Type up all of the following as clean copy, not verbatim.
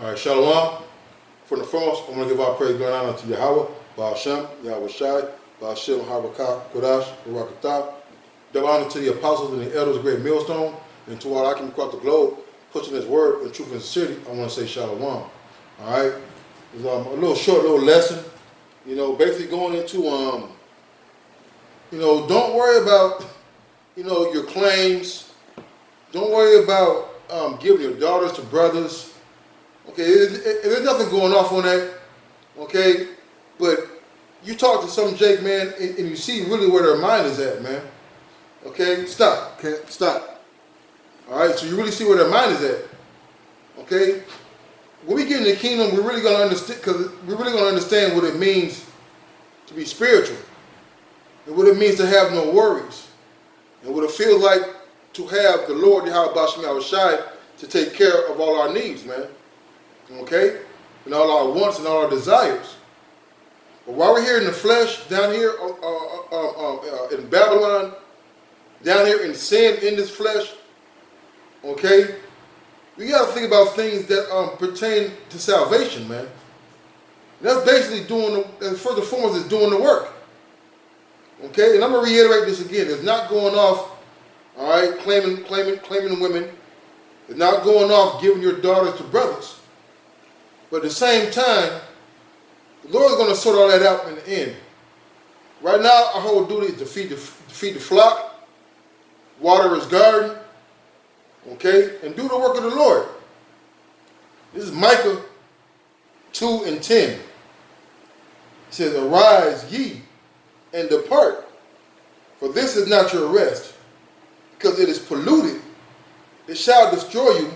All right, Shalom. From the foremost, I want to give our praise, glory, and honor to Yahweh, Baal Shem, Yahweh Shai, Baal Shem, Harakah, Kodash, Barakatah. Double honor to the apostles and the elders of Great Millstone, and to all I can across the globe, pushing His word in truth and sincerity. I want to say Shalom. All right, it's a little short, lesson. Basically going into don't worry about your claims. Don't worry about giving your daughters to brothers. Okay, there's nothing going off on that. Okay, but you talk to some Jake, man, and you see really where their mind is at, man. Okay, stop. Okay, stop. All right, so you really see where their mind is at. Okay, when we get in the kingdom, we're really gonna understand, because we're really gonna understand what it means to be spiritual, and what it means to have no worries, and what it feels like to have the Lord Yahweh Bashim Yahushai to take care of all our needs, man. Okay, and all our wants and all our desires. But while we're here in the flesh, down here in Babylon, down here in sin in this flesh, okay, we got to think about things that pertain to salvation, man. And that's basically first and foremost, is doing the work. Okay, and I'm gonna reiterate this again. It's not going off, all right, claiming the women. It's not going off giving your daughters to brothers. But at the same time, the Lord is going to sort all that out in the end. Right now, our whole duty is to feed the flock, water His garden, okay, and do the work of the Lord. This is Micah 2:10. It says, "Arise ye and depart, for this is not your rest, because it is polluted. It shall destroy you,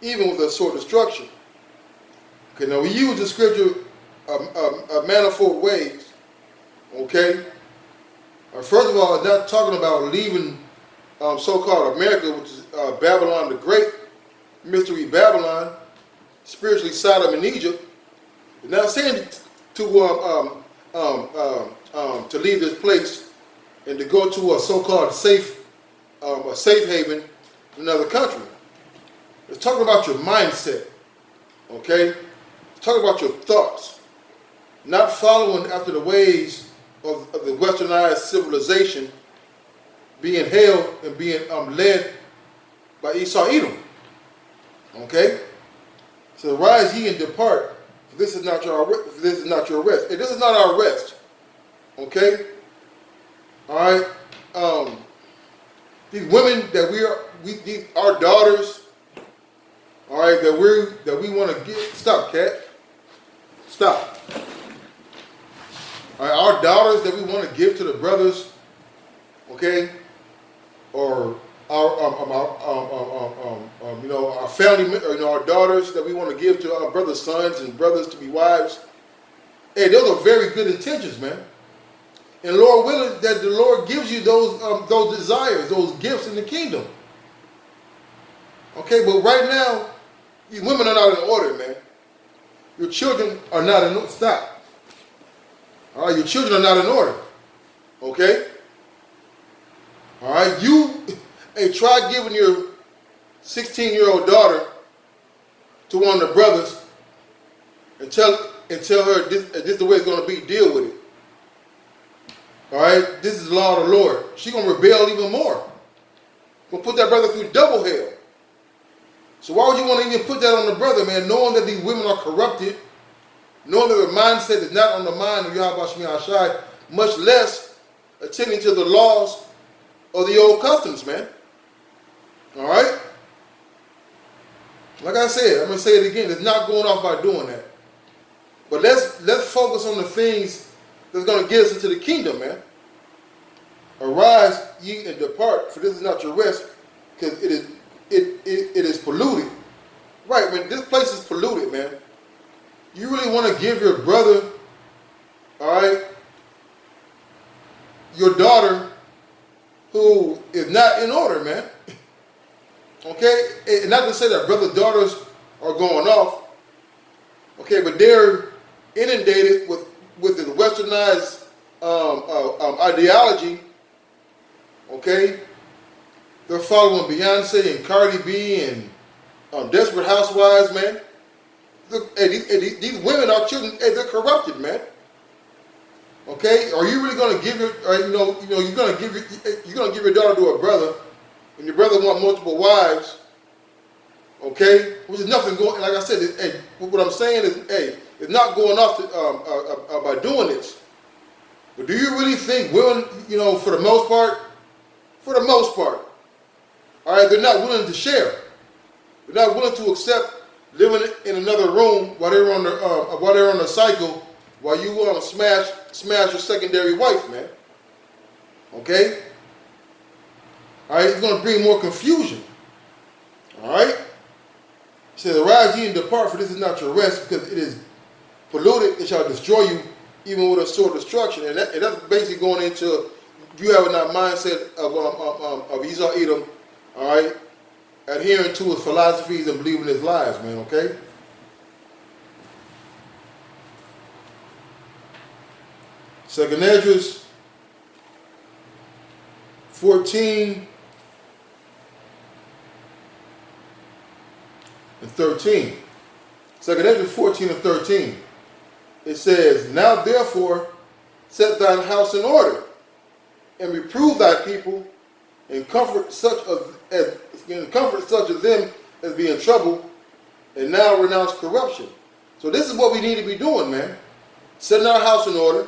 even with a sore destruction." Okay, now we use the scripture a manifold ways. Okay, first of all, it's not talking about leaving so-called America, which is Babylon the Great, mystery Babylon, spiritually Sodom and Egypt. It's not saying to leave this place and to go to a so-called safe haven in another country. It's talking about your mindset. Okay. Talk about your thoughts, not following after the ways of the westernized civilization, being held and being led by Esau Edom. Okay, so rise ye and depart. For this is not your rest. And this is not our rest. Okay, all right. These women that our daughters. All right, that we want to get. Stop, cat. Stop. All right, our daughters that we want to give to the brothers, okay, or our our family, our daughters that we want to give to our brothers' sons and brothers to be wives. Hey, those are very good intentions, man. And Lord willing, that the Lord gives you those desires, those gifts in the kingdom. Okay, but right now, these women are not in order, man. Your children are not in order. Stop. All right, your children are not in order. Okay? All right, try giving your 16-year-old daughter to one of the brothers and tell her this is the way it's going to be. Deal with it. All right, this is the law of the Lord. She's going to rebel even more. Going to put that brother through double hell. So why would you want to even put that on the brother, man, knowing that these women are corrupted, knowing that their mindset is not on the mind of Yahweh Shemi Ashai, much less attending to the laws of the old customs, man. All right? Like I said, I'm going to say it again, it's not going off by doing that. But let's focus on the things that's going to get us into the kingdom, man. Arise ye and depart, for this is not your rest, because it is polluted. Right, man, this place is polluted, man. You really want to give your brother, all right, your daughter who is not in order, man. Okay? And not to say that brother daughters are going off, okay, but they're inundated with the westernized ideology, okay? They're following Beyonce and Cardi B and Desperate Housewives, man. these women, our children, hey, they're corrupted, man. Okay, are you really going to give your, you're going to give your daughter to a brother, and your brother want multiple wives? Okay, which is nothing going. Like I said, hey, what I'm saying is, hey, it's not going off by doing this. But do you really think women, for the most part, all right, they're not willing to share. They're not willing to accept living in another room while they're on the cycle, while you smash your secondary wife, man. Okay. All right, it's going to bring more confusion. All right. It says, "Arise ye and depart, for this is not your rest, because it is polluted. It shall destroy you, even with a sword of destruction." And that's basically going into you having that mindset of Esau Edom, all right, adhering to his philosophies and believing his lies, man. Okay. Second Esdras 14 and 13. Second Esdras 14 and 13. It says, "Now therefore set thine house in order, and reprove thy people, and comfort such of them as be in trouble, and now renounce corruption." So this is what we need to be doing, man. Setting our house in order.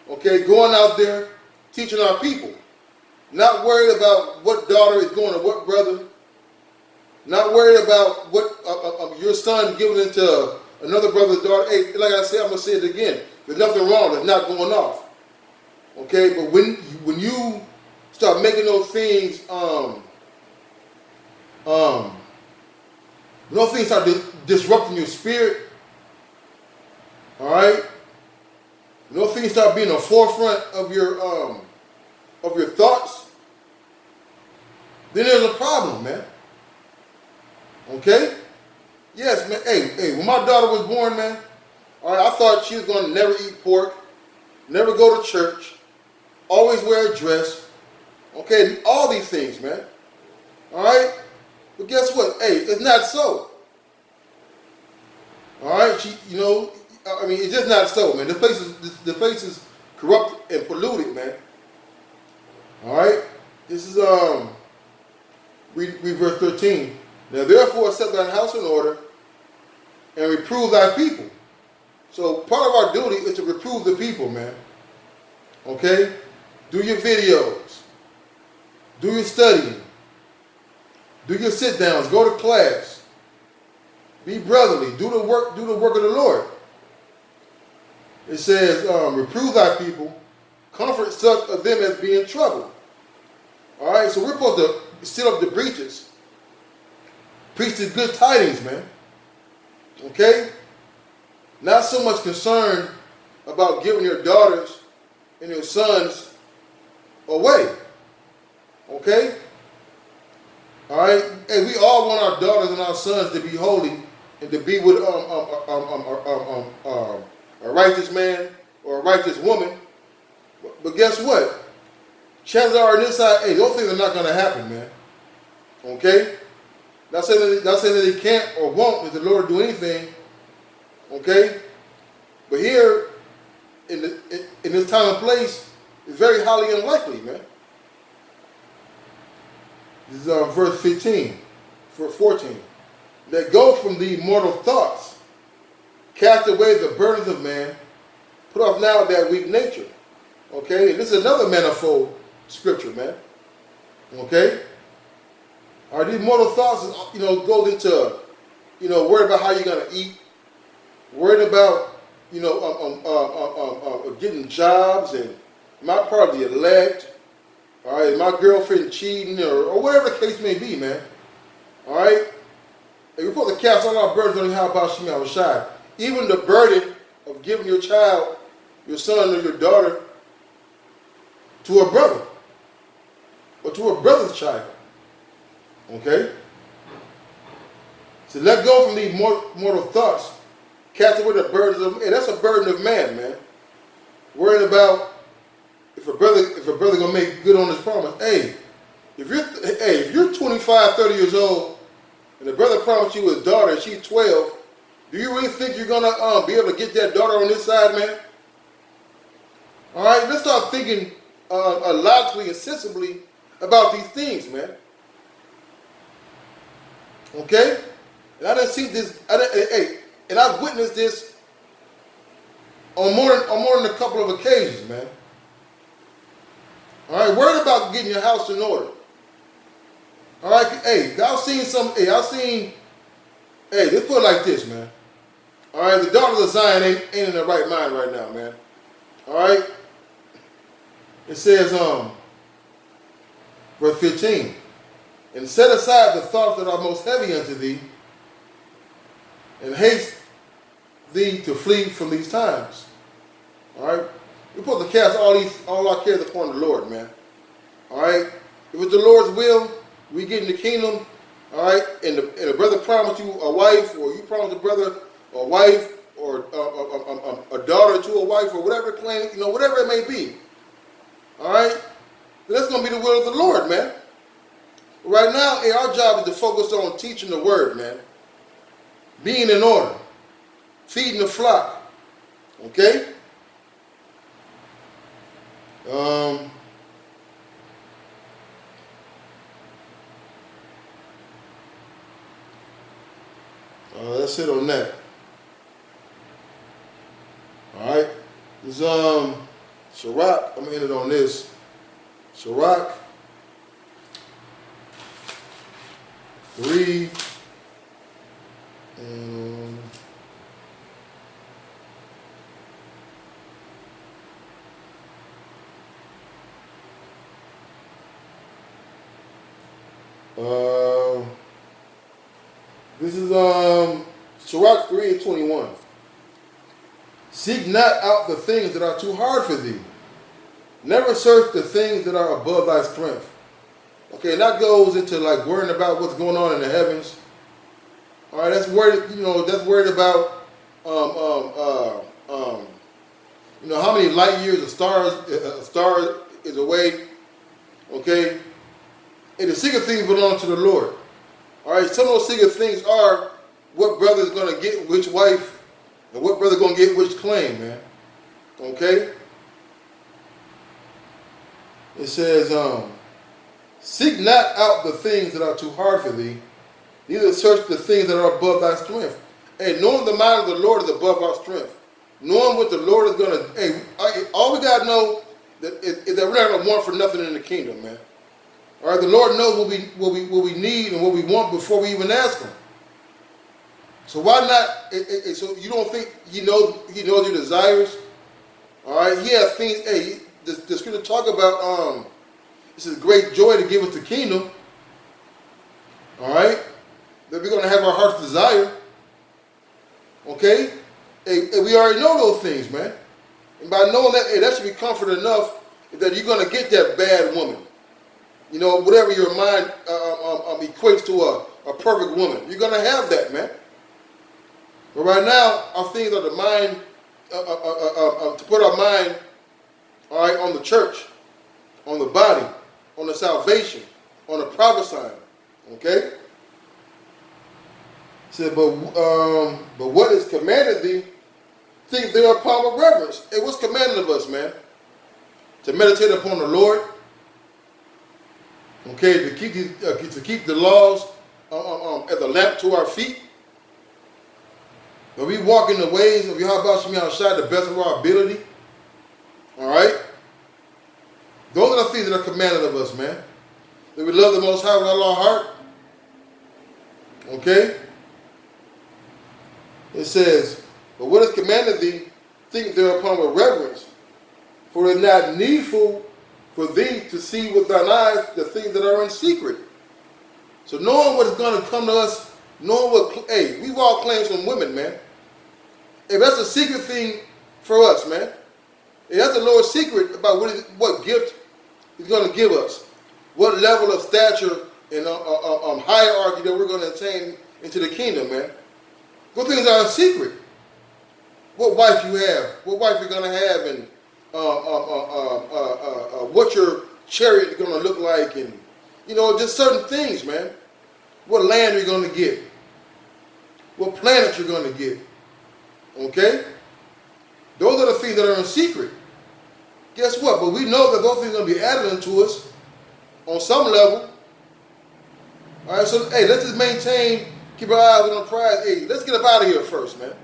Okay, going out there, teaching our people. Not worried about what daughter is going to what brother. Not worried about what your son giving into another brother's daughter. Hey, like I said, I'm going to say it again. There's nothing wrong. It's not going off. Okay, but when you start making those things, when those things start disrupting your spirit, all right, when those things start being the forefront of your thoughts, then there's a problem, man. Okay? Yes, man. Hey, when my daughter was born, man, all right, I thought she was going to never eat pork, never go to church, always wear a dress. Okay, all these things, man. All right? But guess what? Hey, it's not so. All right? It's just not so, man. The place is corrupt and polluted, man. All right? This is, read verse 13. "Now therefore set thine house in order, and reprove thy people." So part of our duty is to reprove the people, man. Okay? Do your videos. Do your studying. Do your sit downs. Go to class. Be brotherly. Do the work of the Lord. It says, "Reprove thy people, comfort such of them as be in trouble." All right, so we're supposed to seal up the breaches. Preach the good tidings, man. Okay? Not so much concerned about giving your daughters and your sons away. Okay? All right? And we all want our daughters and our sons to be holy and to be with a righteous man or a righteous woman. But guess what? Chances are on this side, hey, those things are not going to happen, man. Okay? Not saying that they can't or won't if the Lord do anything. Okay? But here, in this time and place, it's very highly unlikely, man. This is verse 15, verse 14. "Let go from thee mortal thoughts. Cast away the burdens of man. Put off now that weak nature." Okay? And this is another manifold scripture, man. Okay? All right, these mortal thoughts, goes into, worried about how you're going to eat. Worried about, getting jobs and am I part of the elect? All right, my girlfriend cheating or whatever the case may be, man. All right? And we're supposed to cast all our burdens on how about Shema Rashai. Even the burden of giving your child, your son or your daughter, to a brother or to a brother's child. Okay? So let go from these mortal thoughts. Cast away the burdens of, and that's a burden of man. Worrying about if a brother gonna make good on his promise. Hey, if you're 25, 30 years old, and the brother promised you his daughter, and she's 12, Do you really think you're gonna be able to get that daughter on this side, man? All right, let's start thinking logically and sensibly about these things, man. Okay? And I done seen this. And I've witnessed this on more than a couple of occasions, man. All right, worried about getting your house in order. All right, hey, let's put it like this, man. All right, the daughters of Zion ain't in their right mind right now, man. All right, it says, verse 15, and set aside the thoughts that are most heavy unto thee, and haste thee to flee from these times. All right, we're supposed to cast all our cares upon the Lord, man. All right, if it's the Lord's will, we get in the kingdom. All right, and a brother promised you a wife, or you promised a brother a wife, or a daughter to a wife, or whatever claim, whatever it may be. All right, that's gonna be the will of the Lord, man. Right now, our job is to focus on teaching the word, man. Being in order, feeding the flock. Okay. That's it on that. All right. This Sirach. I'm gonna end it on this. Sirach 3 and this is Sirach 3 and 21. Seek not out the things that are too hard for thee. Never search the things that are above thy strength. Okay, and that goes into like worrying about what's going on in the heavens. All right, that's worried. That's worried about how many light years a star is away. Okay, and the secret things belong to the Lord. All right, some of those secret things are what brother is going to get which wife, and what brother going to get which claim, man. Okay. It says, seek not out the things that are too hard for thee, neither search the things that are above thy strength. Hey, knowing the mind of the Lord is above our strength. Knowing what the Lord is going to, all we got to know is that we're not going to want for nothing in the kingdom, man. All right, the Lord knows what we need and what we want before we even ask Him. So why not? So you don't think He knows your desires? All right, He has things. Hey, the scripture talk about this is great joy to give us the kingdom. All right, that we're going to have our heart's desire. Okay, and we already know those things, man. And by knowing that, that should be comfort enough that you're going to get that bad woman. Whatever your mind equates to a perfect woman, you're going to have that, man. But right now, our things are the mind, to put our mind, all right, on the church, on the body, on the salvation, on the prophesying. Okay? It said, but what is commanded thee, think thereupon with reverence. It was commanded of us, man, to meditate upon the Lord. Okay, to keep the laws as a lamp to our feet. But we walk in the ways of Yahweh Shemi Shai the best of our ability. All right? Those are the things that are commanded of us, man. That we love the Most High with all our heart. Okay? It says, but what is commanded thee, think thereupon with reverence. For it is not needful for thee to see with thine eyes the things that are in secret. So knowing what is going to come to us, knowing what, we've all claimed some women, man. If that's a secret thing for us, man. If that's the Lord's secret about what gift He's going to give us. What level of stature and hierarchy that we're going to attain into the kingdom, man. What things are a secret? What wife you have, what wife you're going to have, and what your chariot is going to look like, and just certain things, man. What land are you going to get? what planet you're going to get. Okay? Those are the things that are in secret. Guess what? But we know that those things are going to be added unto us on some level. All right, so, hey, let's just maintain, keep our eyes on the prize. Hey, let's get up out of here first, man.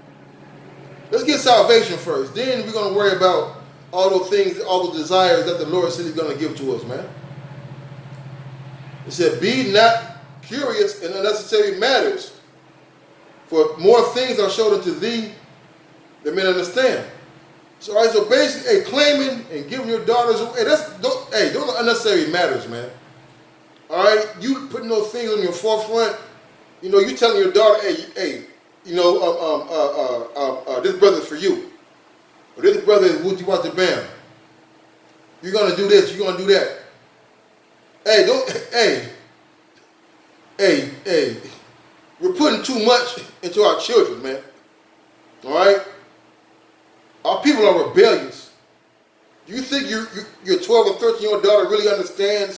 Let's get salvation first. Then we're going to worry about all those things, all the desires that the Lord said He's going to give to us, man. He said, be not curious in unnecessary matters, for more things are showed unto thee than men understand. So, all right, so basically, hey, claiming and giving your daughters away, those are unnecessary matters, man. All right, you putting those things on your forefront. You know, you telling your daughter, hey, you know, this brother's for you. Or this brother is Wooty Wata Bam. You're gonna do this, you're gonna do that. Hey, we're putting too much into our children, man. All right? Our people are rebellious. Do you think your 12 or 13-year-old daughter really understands